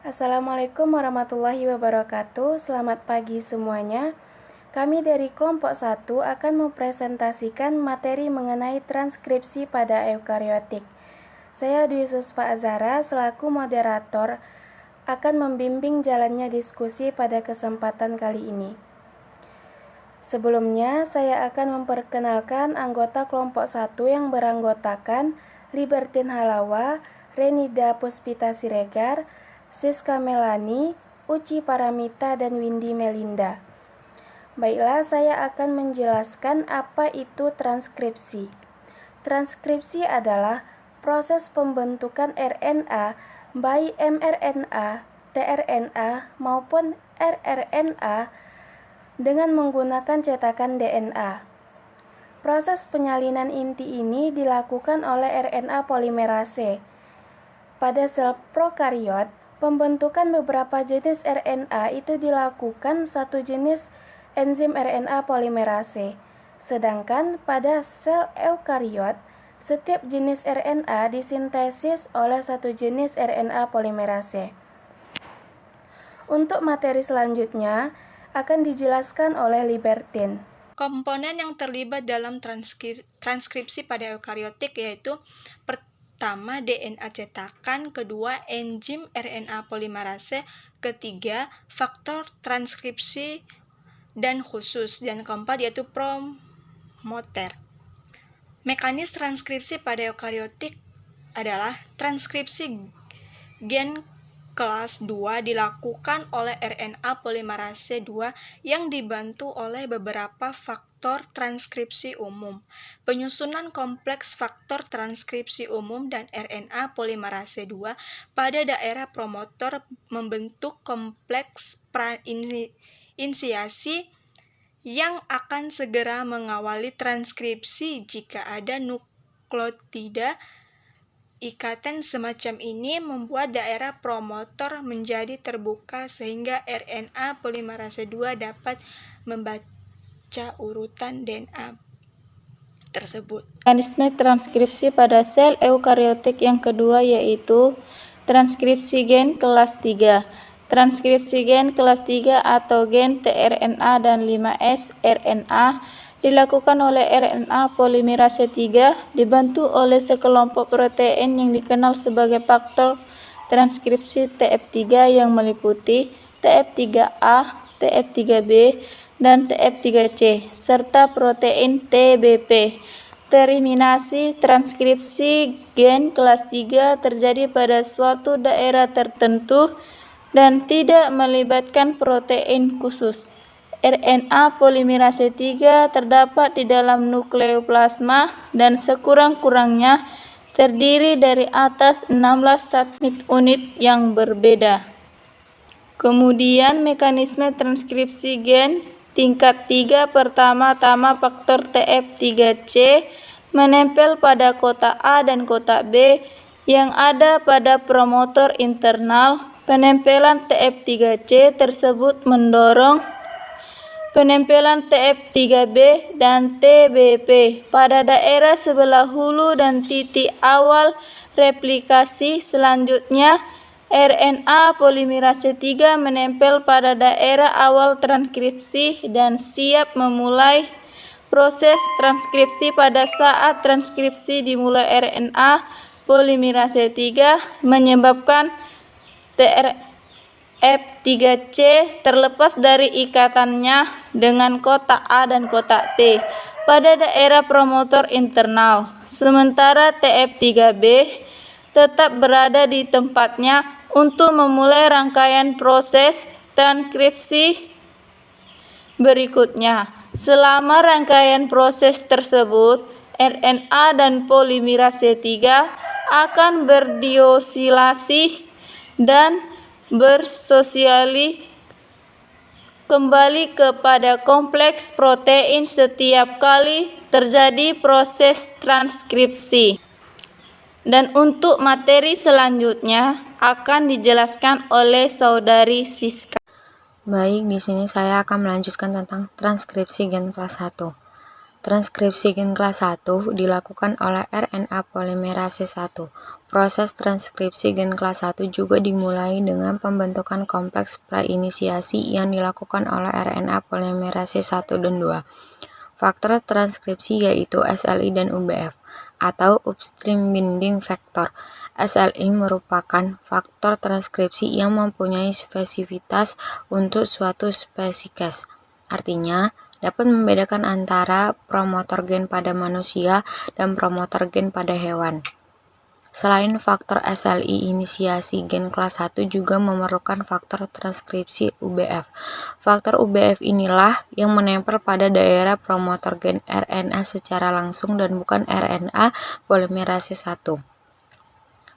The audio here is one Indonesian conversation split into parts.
Assalamualaikum warahmatullahi wabarakatuh. Selamat pagi semuanya. Kami dari kelompok 1 akan mempresentasikan materi mengenai transkripsi pada eukariotik. Saya Dwi Susfa Azhara selaku moderator akan membimbing jalannya diskusi pada kesempatan kali ini. Sebelumnya, saya akan memperkenalkan anggota kelompok 1 yang beranggotakan Libertin Halawa, Renida Puspita Siregar, Siska Melani, Uci Paramita, dan Windy Melinda. Baiklah, saya akan menjelaskan apa itu transkripsi. Transkripsi adalah proses pembentukan RNA, baik mRNA, tRNA, maupun rRNA dengan menggunakan cetakan DNA. Proses penyalinan inti ini dilakukan oleh RNA polimerase. Pada sel prokariot, pembentukan beberapa jenis RNA itu dilakukan satu jenis enzim RNA polimerase. Sedangkan pada sel eukariot, setiap jenis RNA disintesis oleh satu jenis RNA polimerase. Untuk materi selanjutnya akan dijelaskan oleh Libertin. Komponen yang terlibat dalam transkripsi pada eukariotik yaitu pertama DNA cetakan, kedua enzim RNA polimerase, ketiga faktor transkripsi dan khusus, dan keempat yaitu promoter. Mekanisme transkripsi pada eukariotik adalah transkripsi gen kelas 2 dilakukan oleh RNA polimerase 2 yang dibantu oleh beberapa faktor transkripsi umum. Penyusunan kompleks faktor transkripsi umum dan RNA polimerase 2 pada daerah promotor membentuk kompleks prainisiasi yang akan segera mengawali transkripsi jika ada nukleotida. Ikatan semacam ini membuat daerah promotor menjadi terbuka sehingga RNA polimerase 2 dapat membaca urutan DNA tersebut. Mekanisme transkripsi pada sel eukariotik yang kedua yaitu transkripsi gen kelas 3. Transkripsi gen kelas 3 atau gen tRNA dan 5S RNA dilakukan oleh RNA polimerase 3 dibantu oleh sekelompok protein yang dikenal sebagai faktor transkripsi TF3 yang meliputi TF3A, TF3B, dan TF3C, serta protein TBP. Terminasi transkripsi gen kelas 3 terjadi pada suatu daerah tertentu dan tidak melibatkan protein khusus. RNA polimerase 3 terdapat di dalam nukleoplasma dan sekurang-kurangnya terdiri dari atas 16 subunit unit yang berbeda. Kemudian mekanisme transkripsi gen tingkat 3 pertama-tama faktor TF3C menempel pada kotak A dan kotak B yang ada pada promotor internal. Penempelan TF3C tersebut mendorong penempelan TF3B dan TBP pada daerah sebelah hulu dan titik awal replikasi. Selanjutnya, RNA polimerase 3 menempel pada daerah awal transkripsi dan siap memulai proses transkripsi. Pada saat transkripsi dimulai, RNA polimerase 3 menyebabkan TRF3C terlepas dari ikatannya dengan kotak A dan kotak B pada daerah promotor internal, sementara TF3B tetap berada di tempatnya untuk memulai rangkaian proses transkripsi berikutnya. Selama rangkaian proses tersebut, RNA dan polimerase 3 akan berdiosilasi dan bersosiali kembali kepada kompleks protein setiap kali terjadi proses transkripsi. Dan untuk materi selanjutnya akan dijelaskan oleh saudari Siska. Baik, di sini saya akan melanjutkan tentang transkripsi gen kelas 1. Transkripsi gen kelas 1 dilakukan oleh RNA polimerase 1. Proses transkripsi gen kelas 1 juga dimulai dengan pembentukan kompleks prainisiasi yang dilakukan oleh RNA polimerase 1 dan 2. Faktor transkripsi yaitu SLI dan UBF, atau upstream binding factor. SLI merupakan faktor transkripsi yang mempunyai spesifitas untuk suatu spesies. Artinya, dapat membedakan antara promotor gen pada manusia dan promotor gen pada hewan. Selain faktor SLI, inisiasi gen kelas 1 juga memerlukan faktor transkripsi UBF. Faktor UBF inilah yang menempel pada daerah promotor gen RNA secara langsung dan bukan RNA polimerase 1.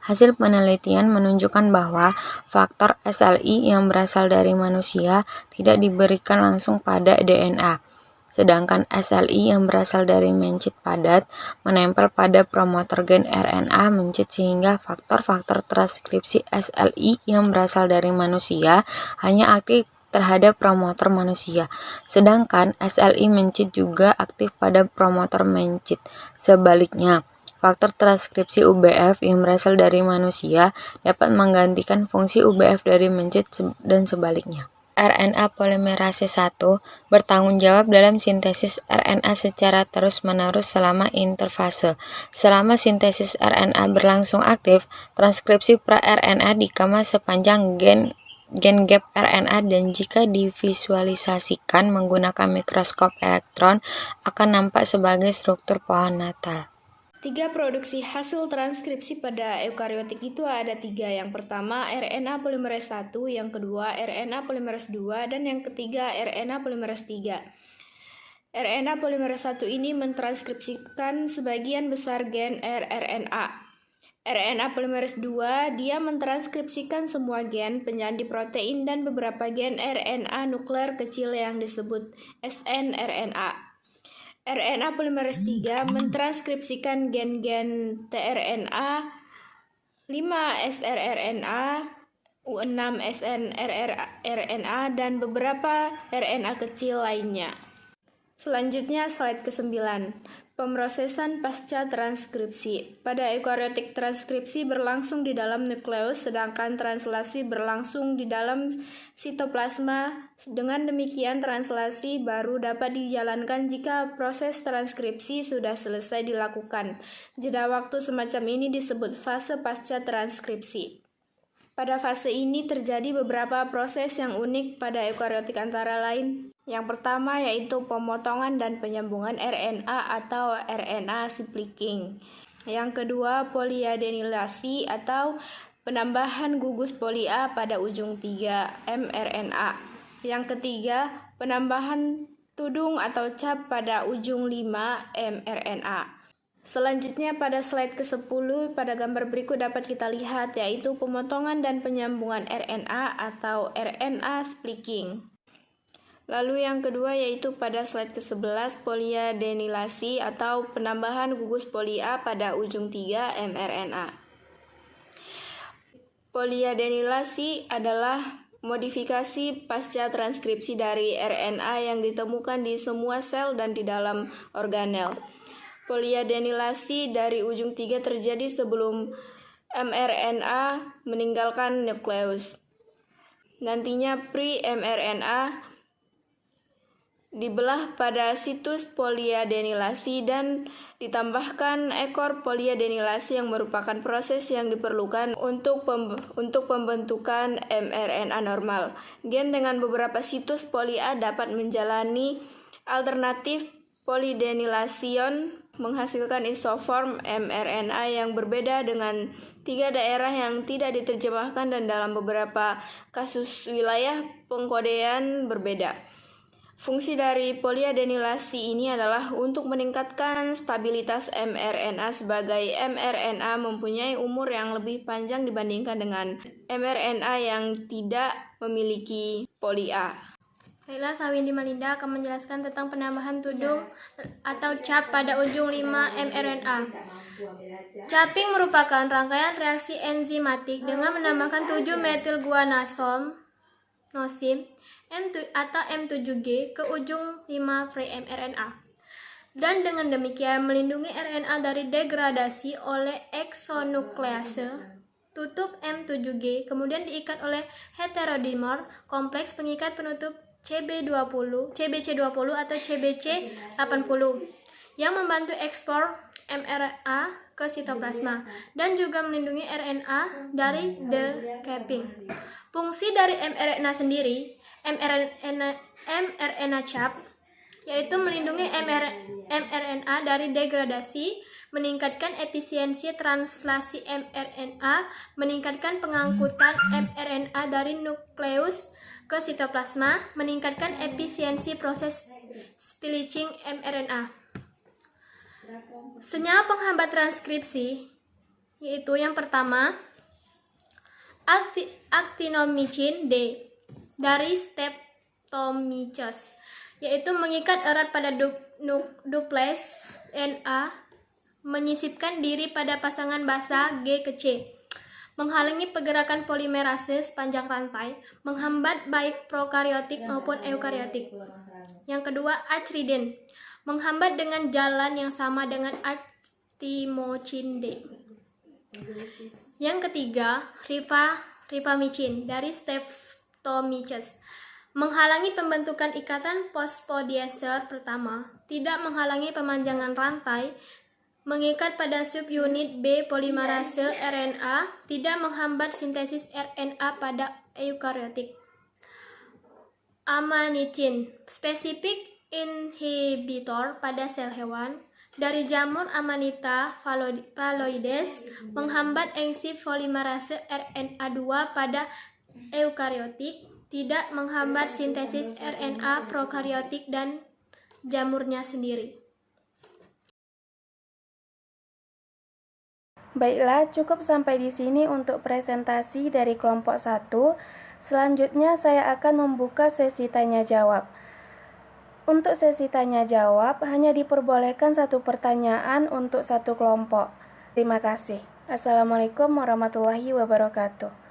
Hasil penelitian menunjukkan bahwa faktor SLI yang berasal dari manusia tidak diberikan langsung pada DNA, sedangkan SLI yang berasal dari mencit padat menempel pada promotor gen RNA mencit sehingga faktor-faktor transkripsi SLI yang berasal dari manusia hanya aktif terhadap promotor manusia, sedangkan SLI mencit juga aktif pada promotor mencit. Sebaliknya, faktor transkripsi UBF yang berasal dari manusia dapat menggantikan fungsi UBF dari mencit dan sebaliknya. RNA polimerase 1 bertanggung jawab dalam sintesis RNA secara terus-menerus selama interfase. Selama sintesis RNA berlangsung aktif, transkripsi pra-RNA dikemas sepanjang gen gap RNA dan jika divisualisasikan menggunakan mikroskop elektron akan nampak sebagai struktur pohon Natal. 3 produksi hasil transkripsi pada eukariotik itu ada 3. Yang pertama RNA polimerase 1, yang kedua RNA polimerase 2, dan yang ketiga RNA polimerase 3. RNA polimerase 1 ini mentranskripsikan sebagian besar gen rRNA. RNA polimerase 2 dia mentranskripsikan semua gen penyandi protein dan beberapa gen RNA nukleer kecil yang disebut snRNA. RNA polimerase 3 mentranskripsikan gen-gen tRNA, 5 srRNA, U6 snrRNA, dan beberapa RNA kecil lainnya. Selanjutnya slide ke-9. Pemrosesan pasca transkripsi. Pada eukariotik transkripsi berlangsung di dalam nukleus, sedangkan translasi berlangsung di dalam sitoplasma. Dengan demikian, translasi baru dapat dijalankan jika proses transkripsi sudah selesai dilakukan. Jeda waktu semacam ini disebut fase pasca transkripsi. Pada fase ini terjadi beberapa proses yang unik pada eukariotik antara lain. Yang pertama yaitu pemotongan dan penyambungan RNA atau RNA spliking. Yang kedua poliadenilasi atau penambahan gugus poli A pada ujung 3 mRNA. Yang ketiga penambahan tudung atau cap pada ujung 5 mRNA. Selanjutnya pada slide ke-10 pada gambar berikut dapat kita lihat yaitu pemotongan dan penyambungan RNA atau RNA spliking. Lalu yang kedua yaitu pada slide ke-11 poliadenilasi atau penambahan gugus poli A pada ujung 3 mRNA. Poliadenilasi adalah modifikasi pasca transkripsi dari RNA yang ditemukan di semua sel dan di dalam organel. Poliadenilasi dari ujung 3 terjadi sebelum mRNA meninggalkan nukleus. Nantinya pre-mRNA dibelah pada situs poliadenilasi dan ditambahkan ekor poliadenilasi yang merupakan proses yang diperlukan untuk pembentukan mRNA normal. Gen dengan beberapa situs poli A dapat menjalani alternatif polidenilation menghasilkan isoform mRNA yang berbeda dengan 3 daerah yang tidak diterjemahkan dan dalam beberapa kasus wilayah pengkodean berbeda. Fungsi dari poliadenilasi ini adalah untuk meningkatkan stabilitas mRNA sebagai mRNA mempunyai umur yang lebih panjang dibandingkan dengan mRNA yang tidak memiliki poli A. Baiklah, Sawindi Malinda akan menjelaskan tentang penambahan tudung atau cap pada ujung 5 mRNA. Capping merupakan rangkaian reaksi enzimatik dengan menambahkan 7 metilguanosim atau M7G ke ujung 5' mRNA. dan dengan demikian melindungi RNA dari degradasi oleh eksonuklease. Tutup M7G kemudian diikat oleh heterodimer kompleks pengikat penutup CBC20 atau CBC80 yang membantu ekspor mRNA ke sitoplasma dan juga melindungi RNA dari decapping. Fungsi dari mRNA sendiri, mRNA cap, yaitu melindungi mRNA dari degradasi, meningkatkan efisiensi translasi mRNA, meningkatkan pengangkutan mRNA dari nukleus ke sitoplasma, meningkatkan efisiensi proses splicing mRNA. Senyawa penghambat transkripsi yaitu yang pertama actinomycin D dari Streptomyces, yaitu mengikat erat pada duplex Na, menyisipkan diri pada pasangan basa G ke C, menghalangi pergerakan polimerase sepanjang rantai, menghambat baik prokariotik maupun eukariotik. Yang kedua, acridin, menghambat dengan jalan yang sama dengan actimocin D. Yang ketiga, rifamycin dari Streptomyces, menghalangi pembentukan ikatan fosfodiester pertama, tidak menghalangi pemanjangan rantai, mengikat pada subunit B polimerase RNA, tidak menghambat sintesis RNA pada eukariotik. Amanitin, spesifik inhibitor pada sel hewan, dari jamur Amanita phalloides, menghambat enzim polimerase RNA2 pada eukariotik, tidak menghambat sintesis RNA prokariotik dan jamurnya sendiri. Baiklah, cukup sampai di sini untuk presentasi dari kelompok 1. Selanjutnya saya akan membuka sesi tanya jawab. Untuk sesi tanya jawab, hanya diperbolehkan 1 pertanyaan untuk 1 kelompok. Terima kasih. Assalamualaikum warahmatullahi wabarakatuh.